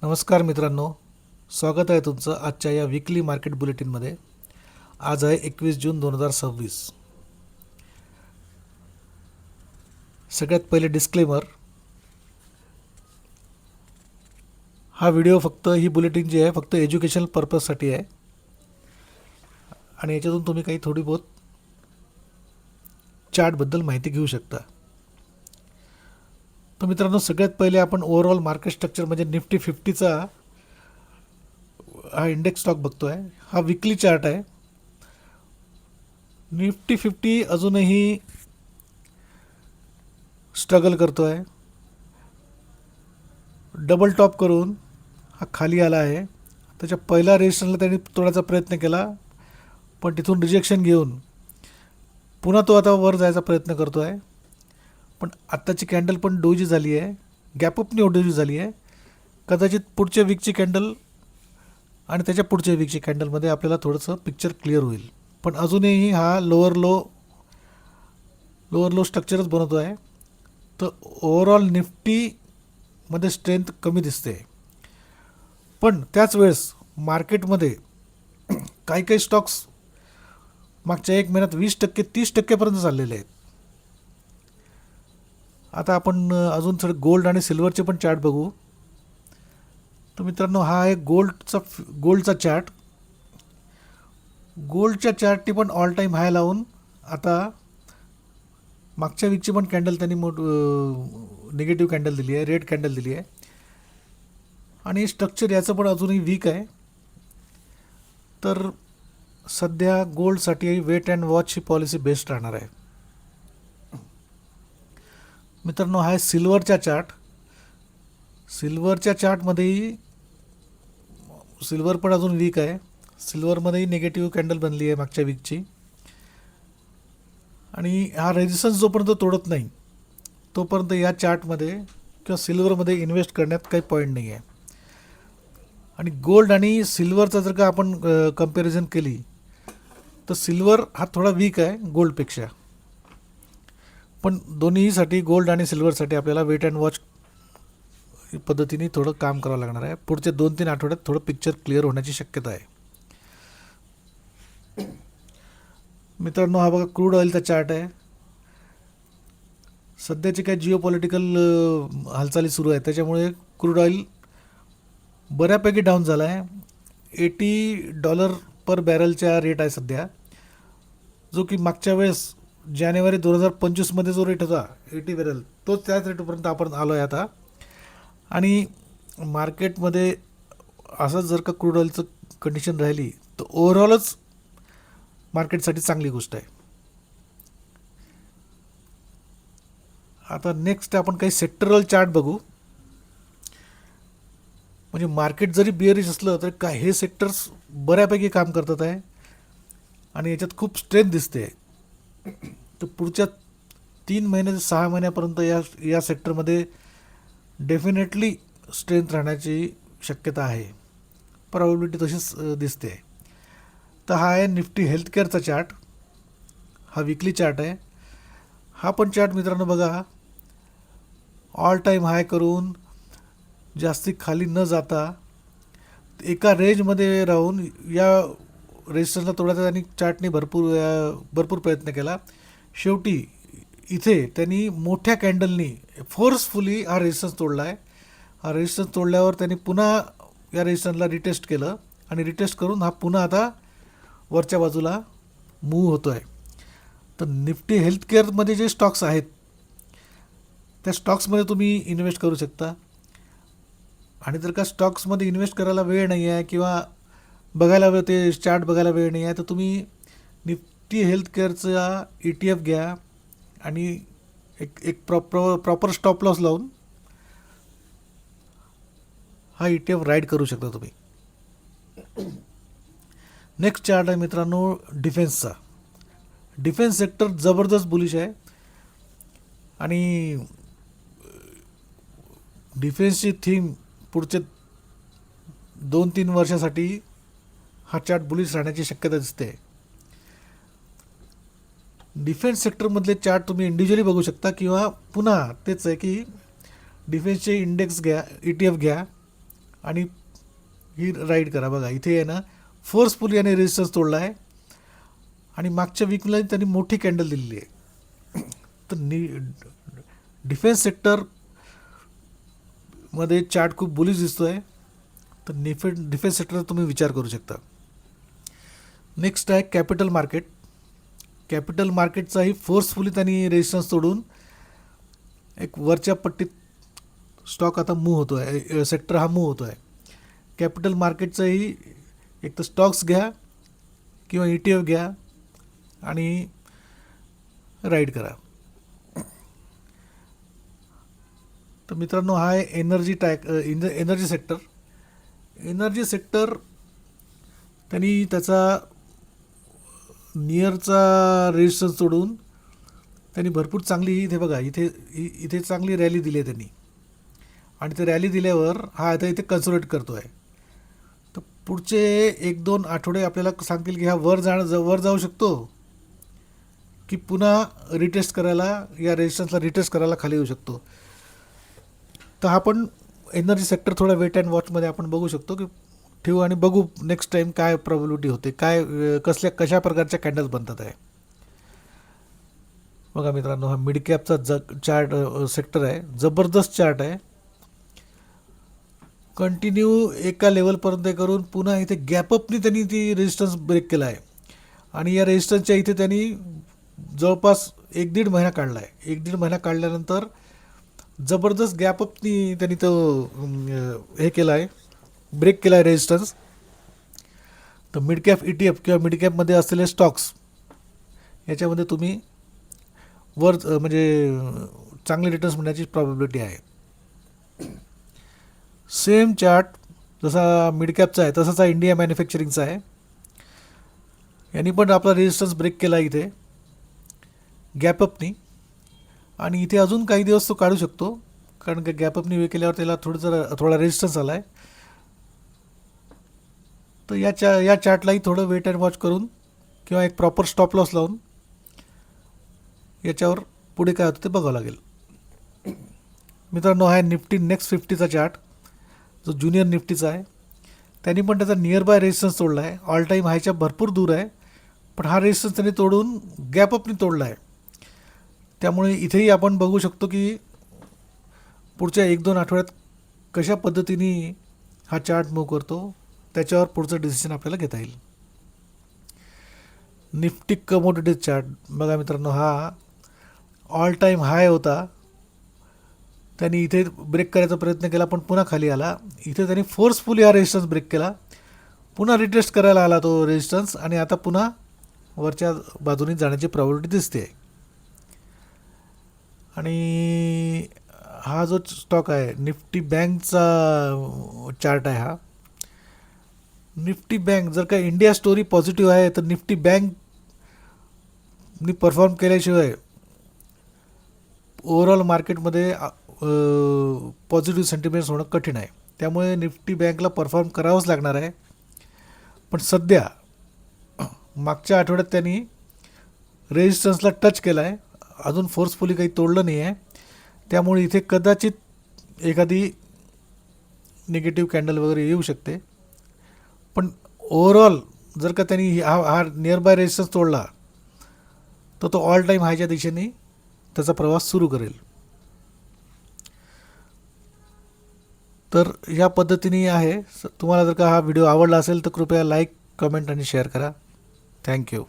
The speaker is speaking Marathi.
नमस्कार मित्रांनो, स्वागत आहे तुमचं आजच्या या वीकली मार्केट बुलेटिनमध्ये. आज आहे 21 जून 2026. सगळ्यात पहिले डिस्क्लेमर, हा व्हिडिओ ही बुलेटिन जी आहे फक्त एज्युकेशनल पर्पजसाठी आहे आणि याच्यातून तुम्ही काही थोडी बहुत चार्टबद्दल माहिती घेऊ शकता. तर मित्रांनो, सगळ्यात पहिले आपण ओव्हरऑल मार्केट स्ट्रक्चर म्हणजे निफ्टी 50चा हा इंडेक्स स्टॉक बघतो आहे. हा वीकली चार्ट आहे. निफ्टी 50 अजूनही स्ट्रगल करतो आहे. डबल टॉप करून हा खाली आला आहे. त्याच्या पहिल्या रेजिस्टन्सला त्यांनी तोडायचा प्रयत्न केला, पण तिथून रिजेक्शन घेऊन पुन्हा तो आता वर जायचा प्रयत्न करतो आहे. पण आत्ताची कॅन्डल पण डोजी झाली आहे, गॅपअपनी डोजी झाली आहे. कदाचित पुढच्या वीकची कॅन्डल आणि त्याच्या पुढच्या वीकची कॅन्डलमध्ये आपल्याला थोडंसं पिक्चर क्लिअर होईल. पण अजूनही हा लोअर लो स्ट्रक्चरच बनवतो आहे. तर ओव्हरऑल निफ्टीमध्ये स्ट्रेंथ कमी दिसते. पण त्याच वेळेस मार्केटमध्ये काही स्टॉक्स मागच्या एक महिन्यात 20% 30% चाललेले आहेत. आता आपण अजून थोडे गोल्ड आणि सिल्वरचे पण चार्ट बघू. तर मित्रांनो, हा आहे गोल्डचा चार्ट. गोल्डच्या चार्टनी पण ऑल टाईम हाय लावून आता मागच्या वीकची पण कॅन्डल त्यांनी निगेटिव्ह कॅन्डल दिली आहे, रेड कॅन्डल दिली आहे. आणि स्ट्रक्चर याचं पण अजूनही वीक आहे. तर सध्या गोल्डसाठी वेट अँड वॉच ही पॉलिसी बेस्ट राहणार आहे. मित्रांनो, हा आहे सिल्वरचा चार्ट. सिल्वरच्या चार्टमध्येही सिल्वर पण अजून वीक आहे. सिल्वरमध्येही निगेटिव्ह कॅन्डल बनली आहे मागच्या वीकची. आणि हा रेजिस्टन्स जोपर्यंत तोडत नाही तोपर्यंत या चार्टमध्ये किंवा सिल्वरमध्ये इन्व्हेस्ट करण्यात काही पॉईंट नाही आहे. आणि गोल्ड आणि सिल्वरचा जर का आपण कंपॅरिझन केली तर सिल्वर हा थोडा वीक आहे गोल्डपेक्षा. पण दोन्हीसाठी गोल्ड आणि सिल्वरसाठी आपल्याला वेट अँड वॉच पद्धतीने थोडं काम करावं लागणार आहे. पुढच्या 2-3 आठवड्यात थोडं पिक्चर क्लिअर होण्याची शक्यता आहे. मित्रांनो, हा बघा क्रूड ऑइलचा चार्ट आहे. सध्याची काही जिओपॉलिटिकल हालचाली सुरू आहेत, त्याच्यामुळे क्रूड ऑइल बऱ्यापैकी डाऊन झाला आहे. $80 पर बॅरलच्या रेट आहे सध्या, जो की मागच्या वेळेस जानेवारी 2025मध्ये जो रेट होता 80 बॅरल, तोच त्याच रेटपर्यंत आपण आलो आहे आता. आणि मार्केटमध्ये असंच जर का क्रूड ऑइलचं कंडिशन राहिली तर ओव्हरऑलच मार्केटसाठी चांगली गोष्ट आहे. आता नेक्स्ट आपण काही सेक्टरल चार्ट बघू. म्हणजे मार्केट जरी बिअरिश असलं तरी हे सेक्टर्स बऱ्यापैकी काम करतात आहे आणि याच्यात खूप स्ट्रेंथ दिसते. तर पुढच्या 3 महिने ते 6 महिन्यापर्यंत या सेक्टरमध्ये डेफिनेटली स्ट्रेंथ राहण्याची शक्यता आहे. प्रॉबिलिटी तशीच दिसते. तर हा आहे निफ्टी हेल्थकेअरचा चार्ट. हा वीकली चार्ट आहे. हा पण चार्ट मित्रांनो बघा, ऑल टाईम हाय करून जास्ती खाली न जाता एका रेंजमध्ये राहून या रेजिस्टन्सला तोडायचा आणि चार्टने भरपूर प्रयत्न केला. शेवटी इथे त्यांनी मोठ्या कॅन्डलनी फोर्सफुली हा रेजिस्टन्स तोडला आहे. हा रेजिस्टन्स तोडल्यावर त्यांनी पुन्हा या रेजिस्टन्सला रिटेस्ट केलं आणि रिटेस्ट करून हा पुन्हा आता वरच्या बाजूला मूव्ह होतो आहे. तर निफ्टी हेल्थकेअरमध्ये जे स्टॉक्स आहेत त्या स्टॉक्समध्ये तुम्ही इन्व्हेस्ट करू शकता. आणि जर का स्टॉक्समध्ये इन्व्हेस्ट करायला वेळ नाही आहे किंवा ते चार्ट बघायला वेळ नाही आहे तर तुम्ही निफ्टी हेल्थकेअरचा ETF घ्या आणि एक प्रॉपर स्टॉप लॉस लावून हा ETF राईड करू शकता तुम्ही. नेक्स्ट चार्ट आहे मित्रांनो डिफेन्सचा. डिफेन्स सेक्टर जबरदस्त बुलिश आहे आणि डिफेन्सची थीम पुढच्या 2-3 वर्षासाठी हा चार्ट बुलिश राहण्याची शक्यता दिसते. डिफेन्स सेक्टरमधले चार्ट तुम्ही इंडिव्हिज्युअली बघू शकता किंवा पुन्हा तेच आहे की डिफेन्सचे इंडेक्स घ्या, ETF घ्या आणि ही राईड करा. बघा इथे आहे ना फोर्सफुली याने रेजिस्टन्स तोडला आहे आणि मागच्या वीकला त्यांनी मोठी कॅन्डल दिलेली आहे. तर डिफेन्स सेक्टरमध्ये चार्ट खूप बुलिश दिसतो आहे. तर डिफेन्स सेक्टरचा तुम्ही विचार करू शकता. नेक्स्ट आहे कॅपिटल मार्केट. कॅपिटल मार्केटचाही फोर्सफुली त्यांनी रेजिस्टन्स तोडून एक वरच्या पट्टीत स्टॉक आता मूव्ह होतो आहे, सेक्टर हा मूव्ह होतो आहे. कॅपिटल मार्केटचाही एक तर स्टॉक्स घ्या किंवा ETF घ्या आणि राईड करा. तर मित्रांनो हा आहे एनर्जी सेक्टर. एनर्जी सेक्टर त्यांनी त्याचा नियरचा रेजिस्टन्स तोडून त्यांनी भरपूर चांगली इथे बघा इथे चांगली रॅली दिली आहे त्यांनी आणि ते रॅली दिल्यावर हा आता इथे कन्सोलिडेट करतो आहे. तर पुढचे 1-2 आठवडे आपल्याला सांगतील की हा वर जाऊ शकतो की पुन्हा रिटेस्ट करायला या रेजिस्टन्सला रिटेस्ट करायला खाली येऊ शकतो. तर हा पण एनर्जी सेक्टर थोडा वेट अँड वॉचमध्ये आपण बघू शकतो की ठेवू आणि बघू नेक्स्ट टाईम काय प्रॉबिलिटी होते, कशा प्रकारच्या कॅन्डल्स बनतात आहे. बघा मित्रांनो हा मिड कॅपचा चार्ट सेक्टर आहे. जबरदस्त चार्ट आहे. कंटिन्यू एका लेवलपर्यंत करून पुन्हा इथे गॅपअपनी त्यांनी ती रेजिस्टन्स ब्रेक केला आहे आणि या रेजिस्टन्सच्या इथे त्यांनी जवळपास 1-1.5 महिना काढला आहे. 1-1.5 महिना काढल्यानंतर जबरदस्त गॅपअपनी त्यांनी तो हे केला आहे, ब्रेक केला आहे रेजिस्टन्स. तर मिड कॅप ETF किंवा मिड कॅपमध्ये असलेले स्टॉक्स याच्यामध्ये तुम्ही वर म्हणजे चांगले रिटर्न्स मिळण्याची प्रॉबिलिटी आहे. सेम चार्ट जसा मिड कॅपचा आहे तसाच हा इंडिया मॅन्युफॅक्चरिंगचा आहे. यांनी पण आपला रेजिस्टन्स ब्रेक केला इथे गॅपअपनी आणि इथे अजून काही दिवस तो काढू शकतो कारण की गॅपअपनी केल्यावर त्याला थोडा रेजिस्टन्स आला आहे. तर या चार्टलाही थोडं वेट अँड वॉच करून किंवा एक प्रॉपर स्टॉप लॉस लावून याच्यावर पुढे काय होतं ते बघावं लागेल. मित्रांनो हा निफ्टी नेक्स्ट 50चा चार्ट जो ज्युनियर निफ्टीचा आहे. त्यांनी पण त्याचा नियर बाय रेजिस्टन्स तोडला आहे. ऑल टाईम हायच्या भरपूर दूर आहे पण हा रेजिस्टन्स त्यांनी तोडून गॅपअपनी तोडला आहे. त्यामुळे इथेही आपण बघू शकतो की पुढच्या 1-2 आठवड्यात कशा पद्धतीने हा चार्ट मूव्ह करतो त्याच्यावर पुढचं डिसिजन आपल्याला घेता येईल. निफ्टी कमोडिटीज चार्ट बघा मित्रांनो हा ऑल टाईम हाय होता. त्यांनी इथे ब्रेक करायचा प्रयत्न केला पण पुन्हा खाली आला. इथे त्यांनी फोर्सफुली हा रेजिस्टन्स ब्रेक केला, पुन्हा रिटेस्ट करायला आला तो रेजिस्टन्स आणि आता पुन्हा वरच्या बाजूने जाण्याची प्रॉबिलिटी दिसते. आणि हा जो स्टॉक आहे निफ्टी बँकचा चार्ट आहे. हा निफ्टी बँक जर का इंडिया स्टोरी पॉझिटिव्ह आहे तर निफ्टी बँकनी परफॉर्म केल्याशिवाय ओव्हरऑल मार्केटमध्ये पॉझिटिव्ह सेंटिमेंट्स होणं कठीण आहे. त्यामुळे निफ्टी बँकला परफॉर्म करावंच लागणार आहे. पण सध्या मागच्या आठवड्यात त्यांनी रेजिस्टन्सला टच केला आहे, अजून फोर्सफुली काही तोडलं नाही आहे. त्यामुळे इथे कदाचित एखादी निगेटिव्ह कॅन्डल वगैरे येऊ शकते. पण ओव्हरऑल जर का त्यांनी हा नियर बाय रेजिस्टन्स तोडला तर तो ऑल टाईम हायच्या दिशेने त्याचा प्रवास सुरू करेल. तर या पद्धतीने आहे. तुम्हाला जर का हा व्हिडिओ आवडला असेल तर कृपया लाईक, कमेंट आणि शेअर करा. थँक्यू.